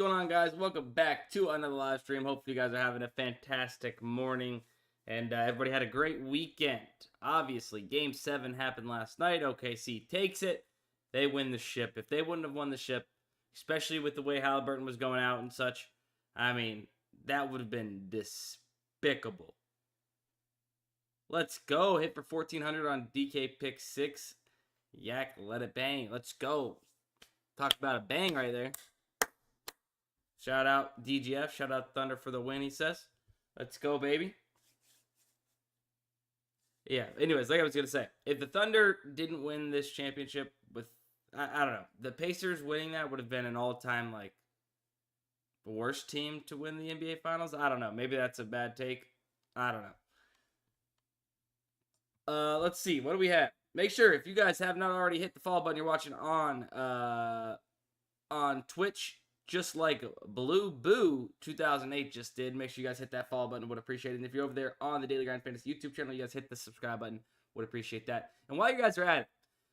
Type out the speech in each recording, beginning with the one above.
going on, guys? Welcome back to another live stream. Hopefully you guys are having a fantastic morning and everybody had a great weekend. Obviously, Game 7 happened last night. OKC takes it. They win the ship. If they wouldn't have won the ship, especially with the way Halliburton was going out and such, I mean, that would have been despicable. Let's go. Hit for 1,400 on DK pick 6. Yak, let it bang. Let's go. Talk about a bang right there. Shout out DGF. Shout out Thunder for the win, he says. Let's go, baby. Yeah, anyways, like I was going to say, if the Thunder didn't win this championship with, I don't know, the Pacers winning that would have been an all-time, like, worst team to win the NBA Finals. I don't know. Maybe that's a bad take. I don't know. Let's see. What do we have? Make sure, if you guys have not already hit the follow button, you're watching on Twitch, just like Blue Boo 2008 just did. Make sure you guys hit that follow button. Would appreciate it. And if you're over there on the Daily Grind Fantasy YouTube channel, you guys hit the subscribe button. Would appreciate that. And while you guys are at it,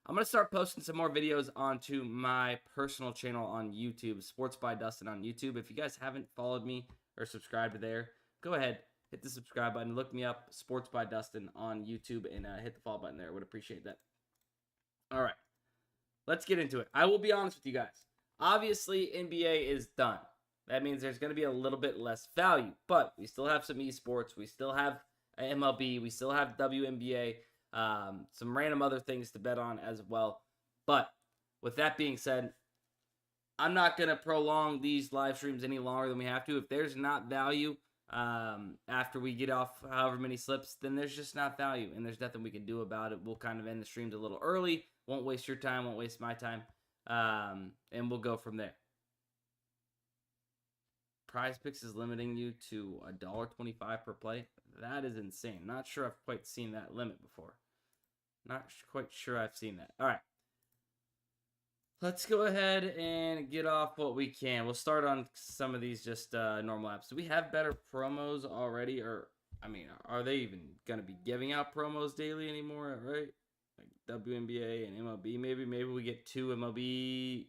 I'm going to start posting some more videos onto my personal channel on YouTube, Sports by Dustin on YouTube. If you guys haven't followed me or subscribed there, go ahead, hit the subscribe button. Look me up, Sports by Dustin on YouTube, and hit the follow button there. Would appreciate that. All right, let's get into it. I will be honest with you guys. Obviously, NBA is done. That means there's going to be a little bit less value, but we still have some esports. We still have MLB. We still have WNBA. Some random other things to bet on as well. But with that being said, I'm not going to prolong these live streams any longer than we have to. If there's not value after we get off however many slips, then there's just not value, and there's nothing we can do about it. We'll kind of end the streams a little early. Won't waste your time. Won't waste my time. And we'll go from there. PrizePicks is limiting you to $1.25 per play. That is insane. Not sure I've quite seen that limit before. Not quite sure I've seen that. All right. Let's go ahead and get off what we can. We'll start on some of these just normal apps. Do we have better promos already? Or, I mean, are they even going to be giving out promos daily anymore, right? Like WNBA and MLB, maybe we get 2 MLB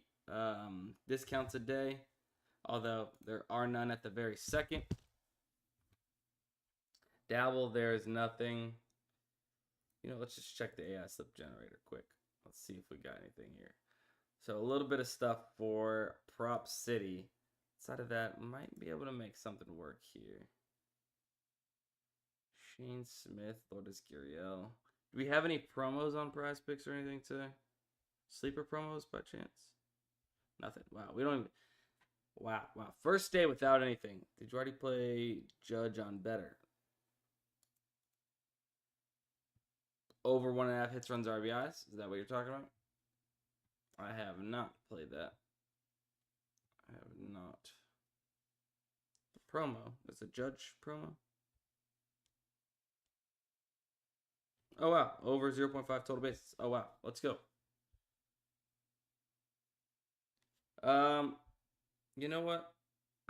discounts a day, although there are none at the very second. Dabble, there's nothing. You know, let's just check the AI slip generator quick. Let's see if we got anything here. So a little bit of stuff for Prop City. Outside of that, might be able to make something work here. Shane Smith, Lourdes Gurriel. Do we have any promos on PrizePicks or anything today? Sleeper promos by chance? Nothing. Wow, we don't even... Wow. First day without anything. Did you already play Judge on Better? Over 1.5 hits, runs, RBIs? Is that what you're talking about? I have not played that. I have not. The promo. It's a Judge promo? Oh, wow. Over 0.5 total bases. Oh, wow. Let's go. You know what?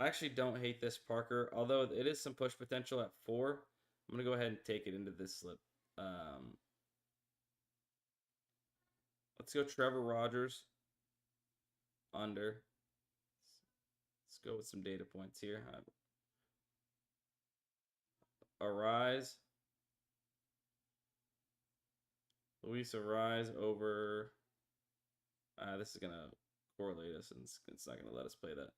I actually don't hate this Parker, although it is some push potential at 4. I'm going to go ahead and take it into this slip. Let's go Trevor Rogers. Under. Let's go with some data points here. Arise. Luis Arise over. This is going to correlate us, and it's not going to let us play that.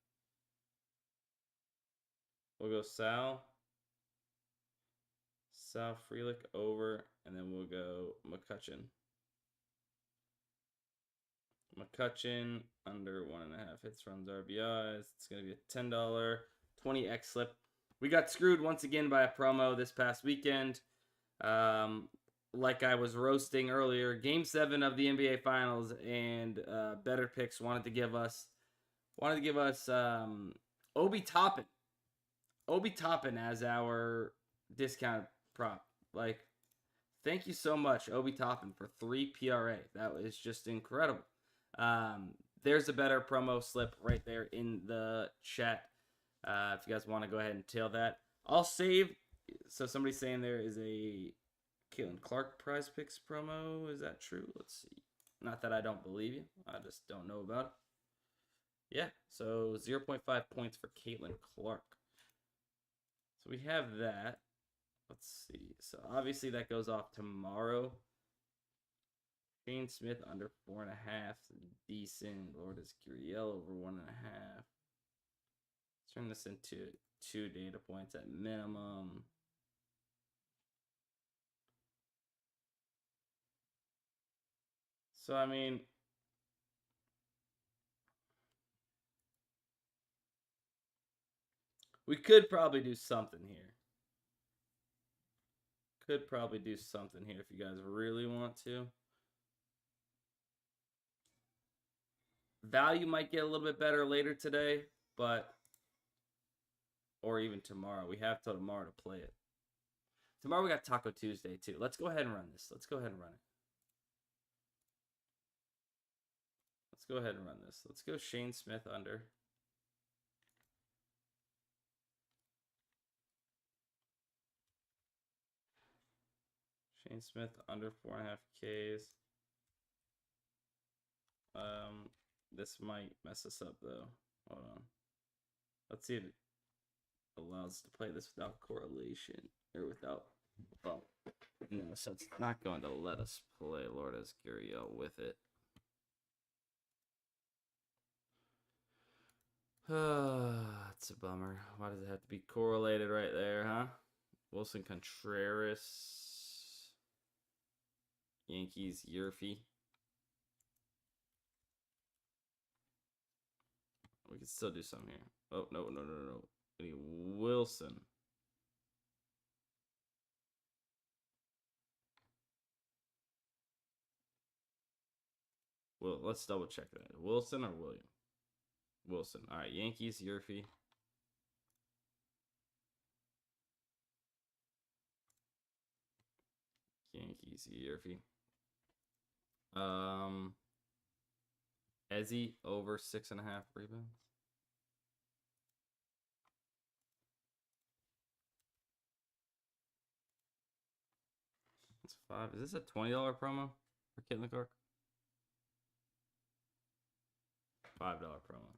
We'll go Sal Frelick over, and then we'll go McCutcheon. McCutcheon under 1.5 hits, runs, RBIs. It's going to be a $10 20x slip. We got screwed once again by a promo this past weekend. Like I was roasting earlier, Game 7 of the NBA Finals, and Better Picks wanted to give us Obi Toppin as our discount prop. Like, thank you so much, Obi Toppin, for 3 PRA. That was just incredible. There's a better promo slip right there in the chat. If you guys want to go ahead and tail that, I'll save. So somebody's saying there is a Caitlin Clark PrizePicks promo. Is that true? Let's see. Not that I don't believe you. I just don't know about it. Yeah, so 0.5 points for Caitlin Clark. So we have that. Let's see. So obviously that goes off tomorrow. Shane Smith under 4.5. Decent. Lourdes Gurriel over 1.5. Let's turn this into 2 data points at minimum. So I mean, we could probably do something here. Could probably do something here if you guys really want to. Value might get a little bit better later today, but or even tomorrow. We have till tomorrow to play it. Tomorrow we got Taco Tuesday too. Let's go ahead and run this. Let's go ahead and run it. Let's go ahead and run this. Let's go Shane Smith under. Shane Smith under 4.5 Ks. This might mess us up though. Hold on. Let's see if it allows us to play this without correlation or without. Well, no, so it's not going to let us play Lourdes Gurriel with it. It's a bummer. Why does it have to be correlated right there, huh? Wilson Contreras. Yankees Yurfie. We can still do some here. Oh, no. We need Wilson. Well, let's double check that. Wilson or William? Wilson. All right, Yankees Yurfie. Yankees Yurfie. Ezzy over 6.5 rebounds. That's 5. Is this a $20 promo for Caitlin Clark? $5 promo.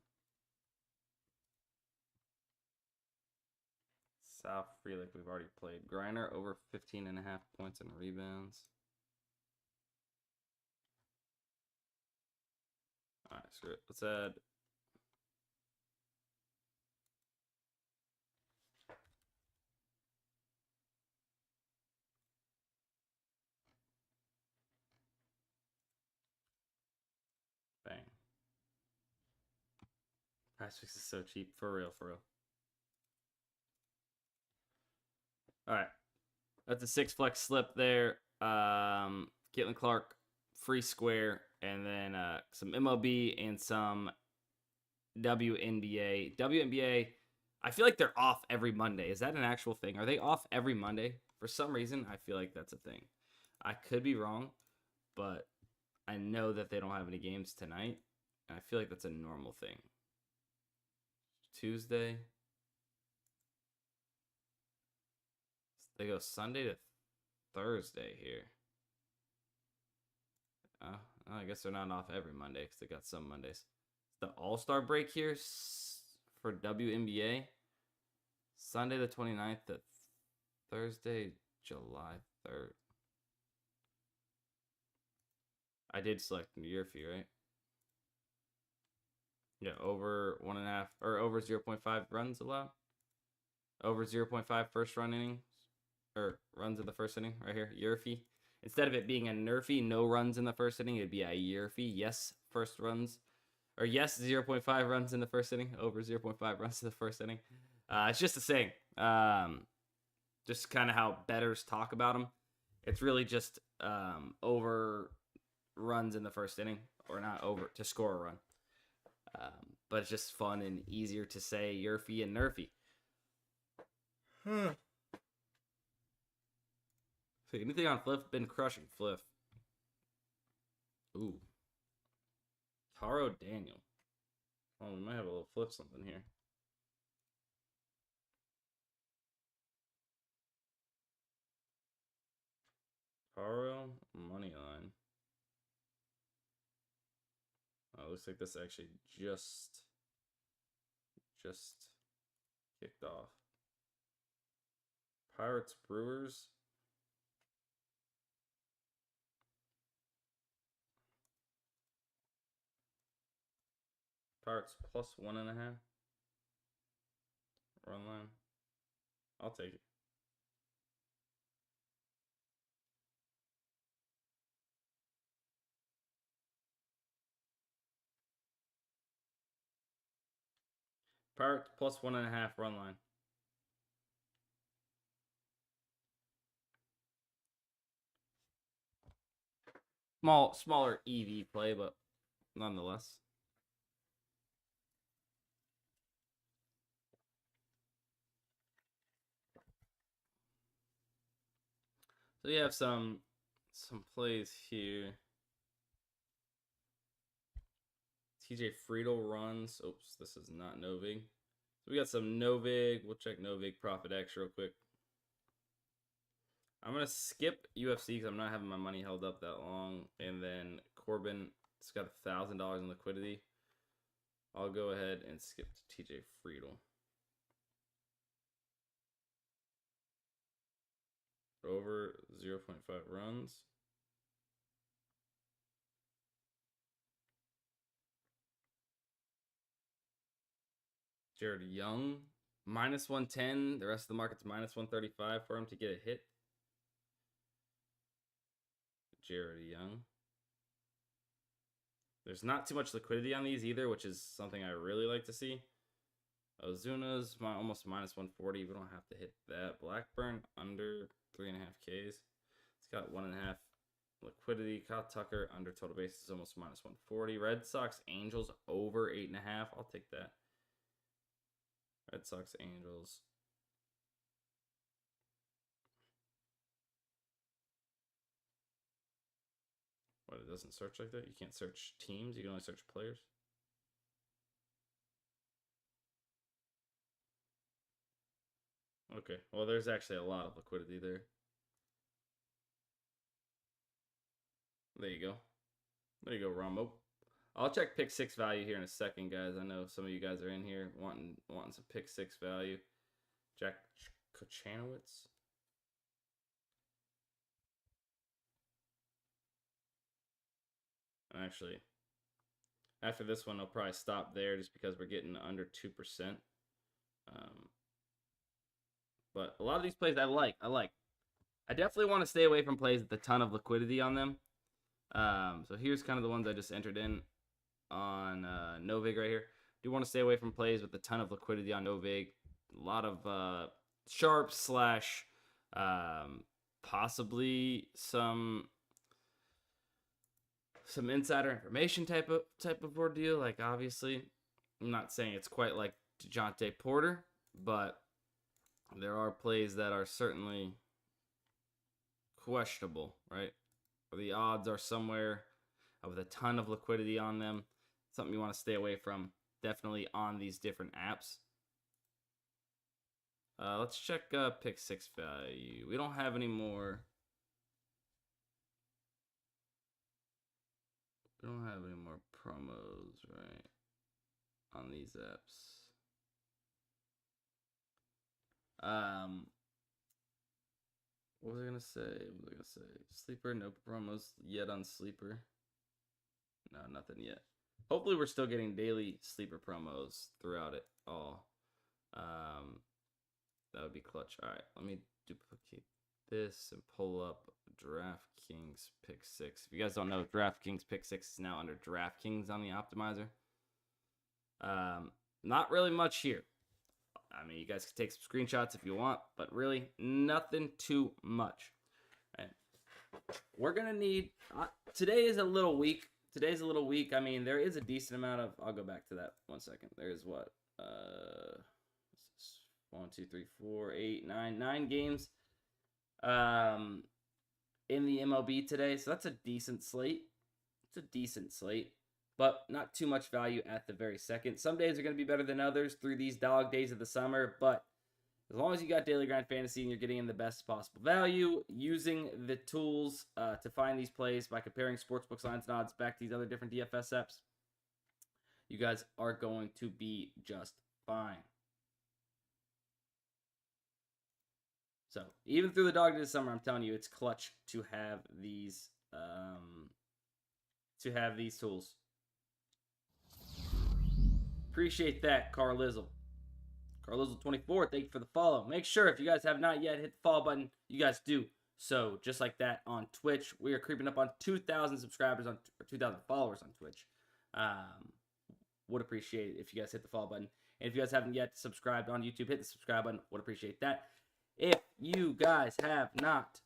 South Free, we've already played. Griner over 15.5 points and rebounds. All right, screw it. Let's add. Bang. PrizePicks is so cheap. For real. All right. That's a 6 flex slip there. Caitlin Clark, free square, and then some MLB and some WNBA. WNBA, I feel like they're off every Monday. Is that an actual thing? Are they off every Monday? For some reason, I feel like that's a thing. I could be wrong, but I know that they don't have any games tonight, and I feel like that's a normal thing. Tuesday. They go Sunday to Thursday here. I guess they're not off every Monday because they got some Mondays. The All-Star break here for WNBA. Sunday the 29th to Thursday, July 3rd. I did select year fee, right? Yeah, over 1.5 or over 0.5 runs allowed. Over 0.5 first run innings or runs in the first inning right here. Year fee. Instead of it being a nerfy, no runs in the first inning, it'd be a year fee. Yes, first runs. Or yes, 0.5 runs in the first inning. Over 0.5 runs in the first inning. It's just a saying. Just kind of how bettors talk about them. It's really just over runs in the first inning. Or not over to score a run. But it's just fun and easier to say Yurfie and Nerfy. So anything on Fliff? Been crushing Fliff. Ooh. Taro Daniel. Oh, we might have a little Fliff something here. Taro money line. Oh, looks like this actually just just kicked off. Pirates, Brewers. Pirates plus 1.5. Run line. I'll take it. Pirates plus 1.5 run line. Smaller EV play, but nonetheless. So you have some plays here. TJ Friedel runs. Oops, this is not Novig. So we got some Novig. We'll check Novig Profit X real quick. I'm going to skip UFC because I'm not having my money held up that long. And then Corbin, it's got $1,000 in liquidity. I'll go ahead and skip to TJ Friedel. Over 0.5 runs. Jared Young, minus 110. The rest of the market's minus 135 for him to get a hit. Jared Young. There's not too much liquidity on these either, which is something I really like to see. Ozuna's almost minus 140. We don't have to hit that. Blackburn under 3.5 Ks. It's got 1.5 liquidity. Kyle Tucker under total bases almost minus 140. Red Sox Angels over 8.5. I'll take that. Red Sox Angels. What, it doesn't search like that? You can't search teams, you can only search players. Okay, well, there's actually a lot of liquidity there. There you go. There you go, Rambo. I'll check pick 6 value here in a second, guys. I know some of you guys are in here wanting some pick 6 value. Jack Kochanowicz. Actually, after this one, I'll probably stop there just because we're getting under 2%. But a lot of these plays I like. I definitely want to stay away from plays with a ton of liquidity on them. So here's kind of the ones I just entered in on Novig right here. Do want to stay away from plays with a ton of liquidity on Novig. A lot of sharp slash possibly some insider information type of ordeal. Like, obviously, I'm not saying it's quite like DeJounte Porter, but there are plays that are certainly questionable, right? The odds are somewhere with a ton of liquidity on them. Something you want to stay away from, definitely on these different apps. Let's check pick 6 value. We don't have any more. We don't have any more promos, right, on these apps. What was I gonna say? Sleeper, no promos yet on Sleeper. No, nothing yet. Hopefully we're still getting daily Sleeper promos throughout it all. That would be clutch. All right, let me duplicate this and pull up DraftKings Pick 6. If you guys don't know, DraftKings Pick 6 is now under DraftKings on the Optimizer. Not really much here. I mean, you guys can take some screenshots if you want, but really nothing too much. Right. We're going to need... today is a little weak. I mean, there is a decent amount of... I'll go back to that 1 second. There's what? 1, 2, 3, 4, 8, 9 games in the MLB today. So that's a decent slate. But not too much value at the very second. Some days are going to be better than others through these dog days of the summer, but as long as you got Daily Grind Fantasy and you're getting in the best possible value, using the tools to find these plays by comparing sportsbooks lines and odds back to these other different DFS apps, you guys are going to be just fine. So even through the dog days of summer, I'm telling you, it's clutch to have these tools. Appreciate that, Carlizzle. Carlizzle24, thank you for the follow. Make sure if you guys have not yet hit the follow button, you guys do. So just like that on Twitch, we are creeping up on 2,000 subscribers or 2,000 followers on Twitch. Would appreciate it if you guys hit the follow button. And if you guys haven't yet subscribed on YouTube, hit the subscribe button. Would appreciate that. If you guys have not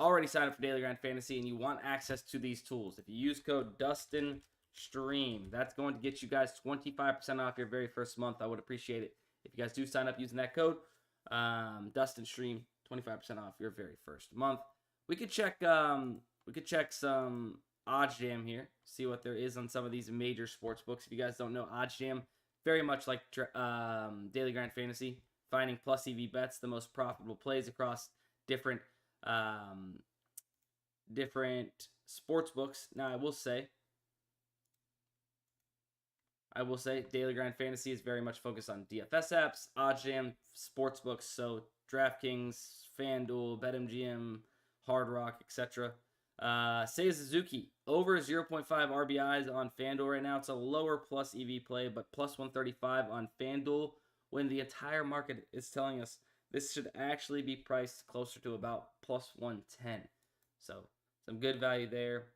already signed up for Daily Grind Fantasy and you want access to these tools, if you use code DUSTINSTREAM, that's going to get you guys 25% off your very first month. I would appreciate it if you guys do sign up using that code. DUSTINSTREAM, 25% off your very first month. We could check some OddsJam here, see what there is on some of these major sports books. If you guys don't know, OddsJam, very much like Daily Grind Fantasy, finding plus EV bets, the most profitable plays across different sports books. Now, I will say Daily Grind Fantasy is very much focused on DFS apps, OddsJam, sports books, so DraftKings, FanDuel, BetMGM, Hard Rock, etc. Seiya Suzuki, over 0.5 RBIs on FanDuel right now. It's a lower plus EV play, but plus 135 on FanDuel, when the entire market is telling us this should actually be priced closer to about plus 110. So some good value there.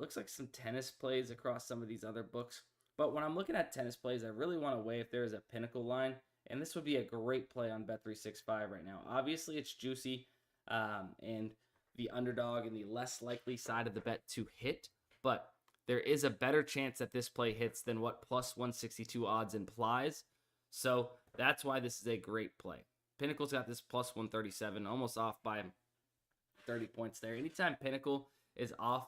Looks like some tennis plays across some of these other books. But when I'm looking at tennis plays, I really want to weigh if there is a pinnacle line. And this would be a great play on Bet365 right now. Obviously, it's juicy and the underdog and the less likely side of the bet to hit. But there is a better chance that this play hits than what plus 162 odds implies. So that's why this is a great play. Pinnacle's got this plus 137, almost off by 30 points there. Anytime Pinnacle is off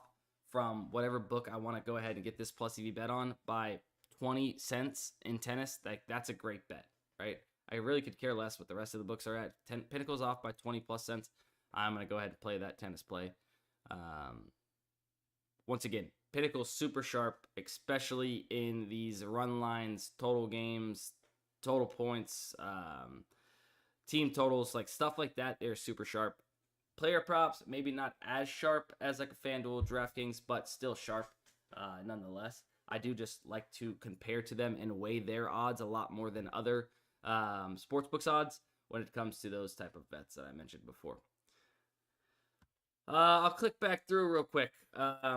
from whatever book I want to go ahead and get this plus EV bet on by 20 cents in tennis, that's a great bet, right? I really could care less what the rest of the books are at. Pinnacle's off by 20 plus cents. I'm going to go ahead and play that tennis play. Once again, Pinnacle's super sharp, especially in these run lines, total games, total points, team totals, like stuff like that. They're super sharp. Player props, maybe not as sharp as like a FanDuel, DraftKings, but still sharp nonetheless. I do just like to compare to them and weigh their odds a lot more than other sportsbooks odds when it comes to those type of bets that I mentioned before. I'll click back through real quick. What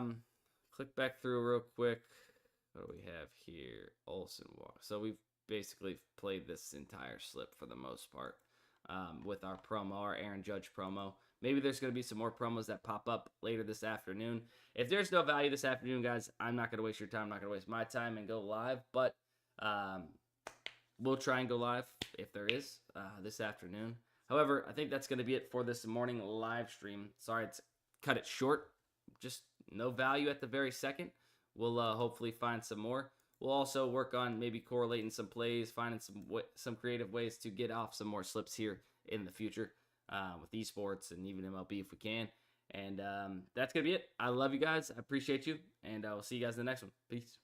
do we have here? Olsen Walk. So we've basically played this entire slip for the most part with our promo, our Aaron Judge promo. Maybe there's going to be some more promos that pop up later this afternoon. If there's no value this afternoon, guys, I'm not going to waste your time. I'm not going to waste my time and go live. But we'll try and go live if there is this afternoon. However, I think that's going to be it for this morning live stream. Sorry, it's cut it short. Just no value at the very second. We'll hopefully find some more. We'll also work on maybe correlating some plays, finding some creative ways to get off some more slips here in the future with esports and even MLB if we can. And that's going to be it. I love you guys. I appreciate you. And I will see you guys in the next one. Peace.